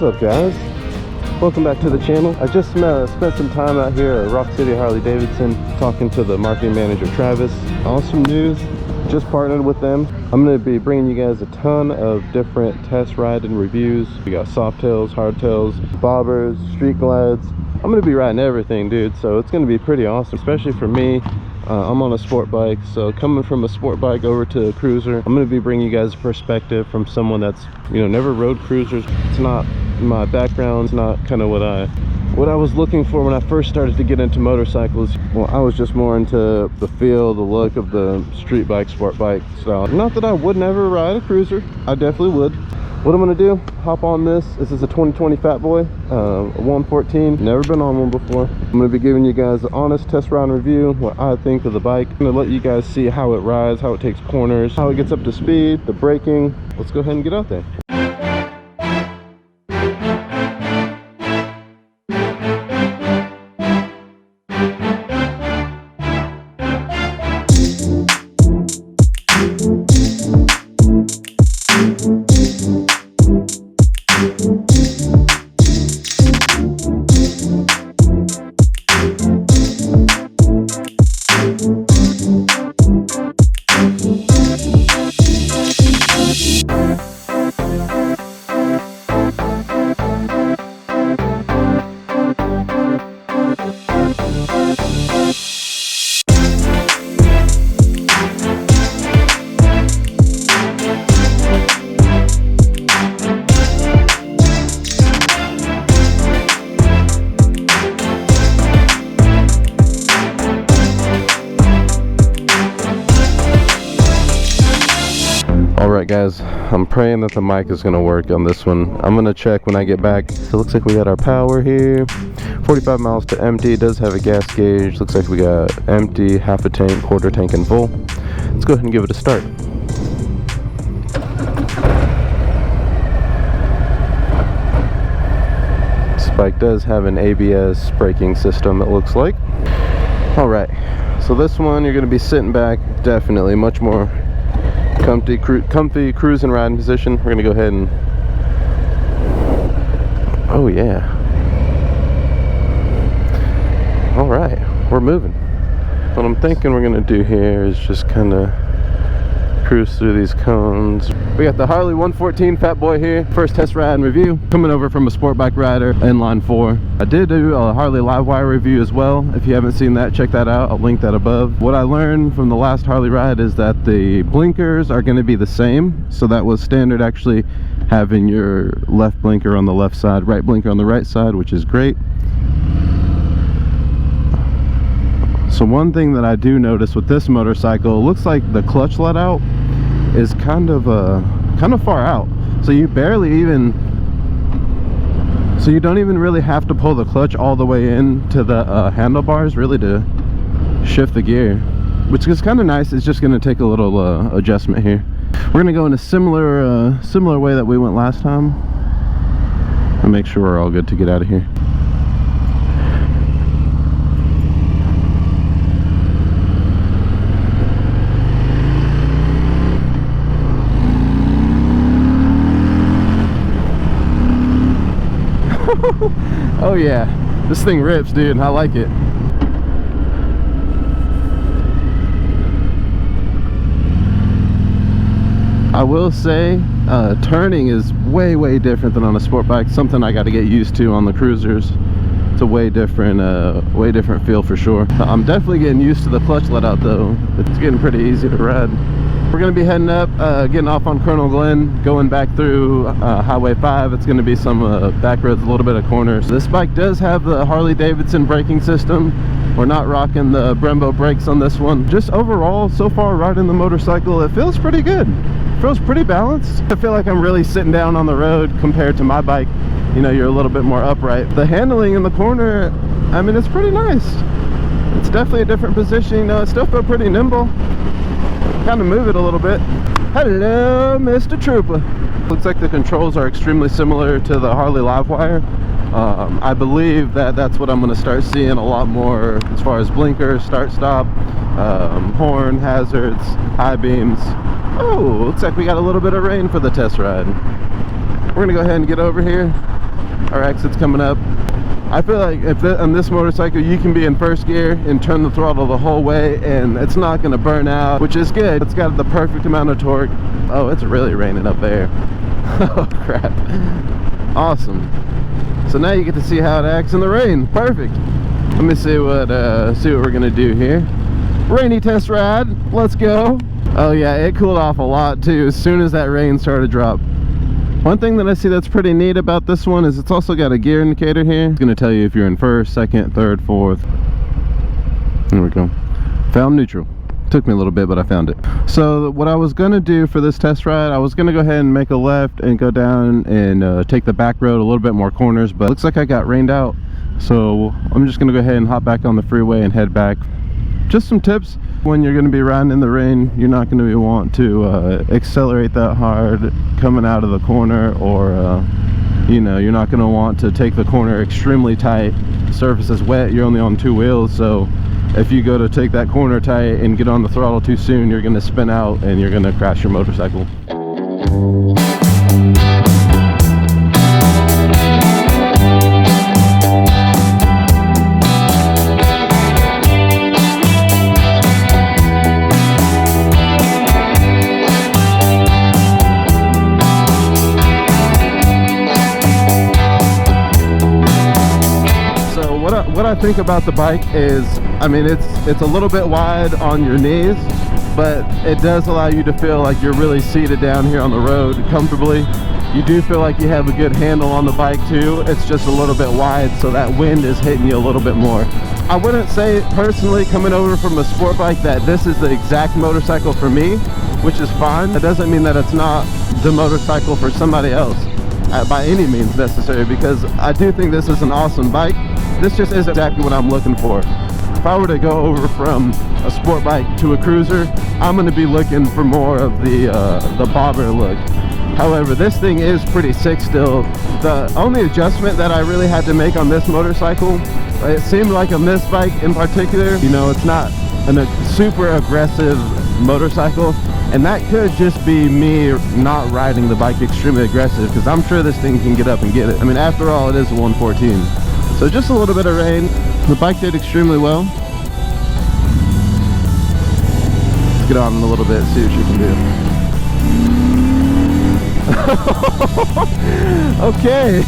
What's up, guys? Welcome back to the channel. I just spent some time out here at Rock City Harley Davidson talking to the marketing manager, Travis. Awesome news, just partnered with them. I'm going to be bringing you guys a ton of different test ride and reviews. We got Softails, Hardtails, Bobbers, Street Glides. I'm going to be riding everything, dude, so it's going to be pretty awesome, especially for me. I'm on a sport bike, so coming from a sport bike over to a cruiser, I'm going to be bringing you guys a perspective from someone that's, never rode cruisers. It's not my background, it's not kind of what I was looking for when I first started to get into motorcycles. Well, I was just more into the feel, the look of the street bike, sport bike style. Not that I would never ride a cruiser, I definitely would. What I'm gonna do, hop on this. This is a 2020 Fatboy, a 114. Never been on one before. I'm gonna be giving you guys an honest test ride review, what I think of the bike. I'm gonna let you guys see how it rides, how it takes corners, how it gets up to speed, the braking. Let's go ahead and get out there. Alright guys, I'm praying that the mic is going to work on this one. I'm going to check when I get back. So it looks like we got our power here. 45 miles to empty. It does have a gas gauge. Looks like we got empty, half a tank, quarter tank, and full. Let's go ahead and give it a start. This bike does have an ABS braking system, it looks like. Alright, so this one you're going to be sitting back, definitely much more comfy cruise and riding position. We're gonna go ahead and oh yeah, all right, we're moving. What I'm thinking we're gonna do here is just kind of cruise through these cones. We got the Harley 114 Fatboy here, first test ride and review, coming over from a sport bike rider, inline 4. I did do a Harley live wire review as well. If you haven't seen that, check that out. I'll link that above. What I learned from the last Harley ride is that the blinkers are going to be the same. So that was standard, actually having your left blinker on the left side, right blinker on the right side, which is great. So one thing that I do notice with this motorcycle, it looks like the clutch let out is kind of far out. So you don't even really have to pull the clutch all the way into the handlebars really to shift the gear, which is kind of nice. It's just going to take a little adjustment here. We're going to go in a similar way that we went last time and make sure we're all good to get out of here. Oh yeah, this thing rips, dude. I like it. I will say turning is way different than on a sport bike. Something I got to get used to on the cruisers. It's a way different feel for sure. I'm definitely getting used to the clutch let out though. It's getting pretty easy to ride. We're going to be heading up, getting off on Colonel Glen, going back through Highway 5. It's going to be some back roads, a little bit of corners. This bike does have the Harley Davidson braking system. We're not rocking the Brembo brakes on this one. Just overall, so far riding the motorcycle, it feels pretty good. It feels pretty balanced. I feel like I'm really sitting down on the road compared to my bike. You're a little bit more upright. The handling in the corner, I mean, it's pretty nice. It's definitely a different position. It still feels pretty nimble. Kind of move it a little bit. Hello, Mr. Trooper. Looks like the controls are extremely similar to the Harley Livewire. I believe that that's what I'm going to start seeing a lot more as far as blinkers, start stop, horn, hazards, high beams. Oh, looks like we got a little bit of rain for the test ride. We're going to go ahead and get over here. our exit's coming up. I feel like on this motorcycle you can be in first gear and turn the throttle the whole way and it's not going to burn out, which is good. It's got the perfect amount of torque. Oh, it's really raining up there. Oh crap. Awesome. So now you get to see how it acts in the rain. Perfect. Let me see what we're gonna do here. Rainy test ride. Let's go. Oh yeah, it cooled off a lot too as soon as that rain started to drop. One thing that I see that's pretty neat about this one is it's also got a gear indicator here. It's gonna tell you if you're in first, second, third, fourth. There we go. Found neutral. Took me a little bit, but I found it. So what I was gonna do for this test ride, I was gonna go ahead and make a left and go down and take the back road, a little bit more corners, but it looks like I got rained out. So I'm just gonna go ahead and hop back on the freeway and head back. Just some tips. When you're going to be riding in the rain, you're not going to want to accelerate that hard coming out of the corner, or you know, you're not going to want to take the corner extremely tight. The surface is wet, you're only on 2 wheels, so if you go to take that corner tight and get on the throttle too soon, you're going to spin out and you're going to crash your motorcycle. What I think about the bike is, I mean, it's a little bit wide on your knees, but it does allow you to feel like you're really seated down here on the road comfortably. You do feel like you have a good handle on the bike too. It's just a little bit wide, so that wind is hitting you a little bit more. I wouldn't say personally, coming over from a sport bike, that this is the exact motorcycle for me, which is fine. That doesn't mean that it's not the motorcycle for somebody else by any means necessary, because I do think this is an awesome bike. This just is exactly what I'm looking for. If I were to go over from a sport bike to a cruiser, I'm going to be looking for more of the bobber look. However, this thing is pretty sick still. The only adjustment that I really had to make on this motorcycle, it seemed like on this bike in particular, you know, it's not a super aggressive motorcycle, and that could just be me not riding the bike extremely aggressive, because I'm sure this thing can get up and get it. I mean, after all, it is a 114. So just a little bit of rain. The bike did extremely well. Let's get on in a little bit, see what you can do.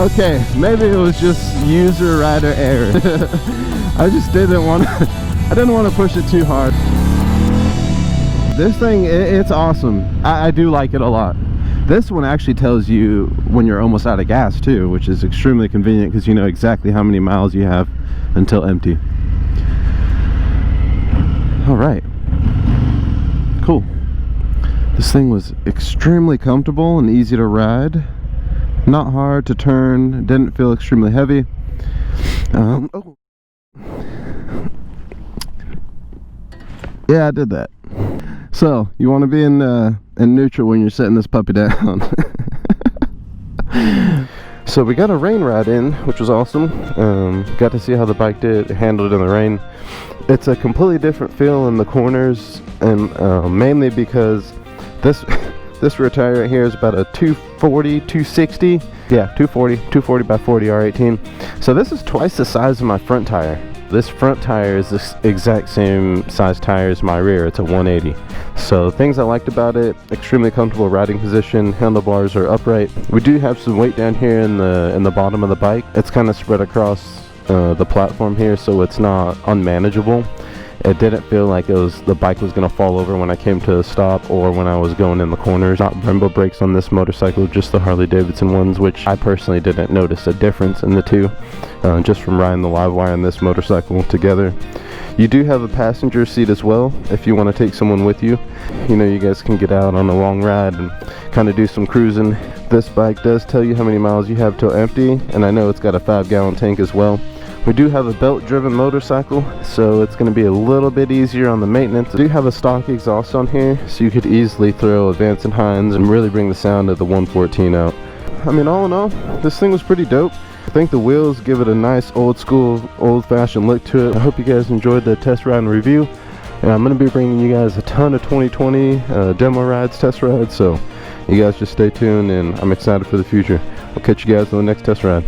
Okay, maybe it was just user rider error. I just didn't want to push it too hard. This thing, it's awesome. I do like it a lot. This one actually tells you when you're almost out of gas too, which is extremely convenient because you know exactly how many miles you have until empty. All right, cool. This thing was extremely comfortable and easy to ride, not hard to turn, didn't feel extremely heavy. Yeah, I did that. So you want to be in neutral when you're setting this puppy down. So we got a rain ride in, which was awesome. Got to see how the bike handled in the rain. It's a completely different feel in the corners, and mainly because this rear tire right here is about a 240, 260. Yeah, 240 by 40 R18. So this is twice the size of my front tire. This front tire is the exact same size tire as my rear. It's a 180. So things I liked about it: extremely comfortable riding position, handlebars are upright. We do have some weight down here in the bottom of the bike. It's kind of spread across the platform here, so it's not unmanageable. It didn't feel like the bike was going to fall over when I came to a stop or when I was going in the corners. Not Brembo brakes on this motorcycle, just the Harley Davidson ones, which I personally didn't notice a difference in the two, just from riding the live wire on this motorcycle together. You do have a passenger seat as well if you want to take someone with you. You know, you guys can get out on a long ride and kind of do some cruising. This bike does tell you how many miles you have till empty, and I know it's got a 5-gallon tank as well. We do have a belt-driven motorcycle, so it's going to be a little bit easier on the maintenance. We do have a stock exhaust on here, so you could easily throw a Vance & Hines and really bring the sound of the 114 out. I mean, all in all, this thing was pretty dope. I think the wheels give it a nice old-school, old-fashioned look to it. I hope you guys enjoyed the test ride and review, and I'm going to be bringing you guys a ton of 2020 demo rides, test rides, so You guys just stay tuned, and I'm excited for the future. We'll catch you guys on the next test ride.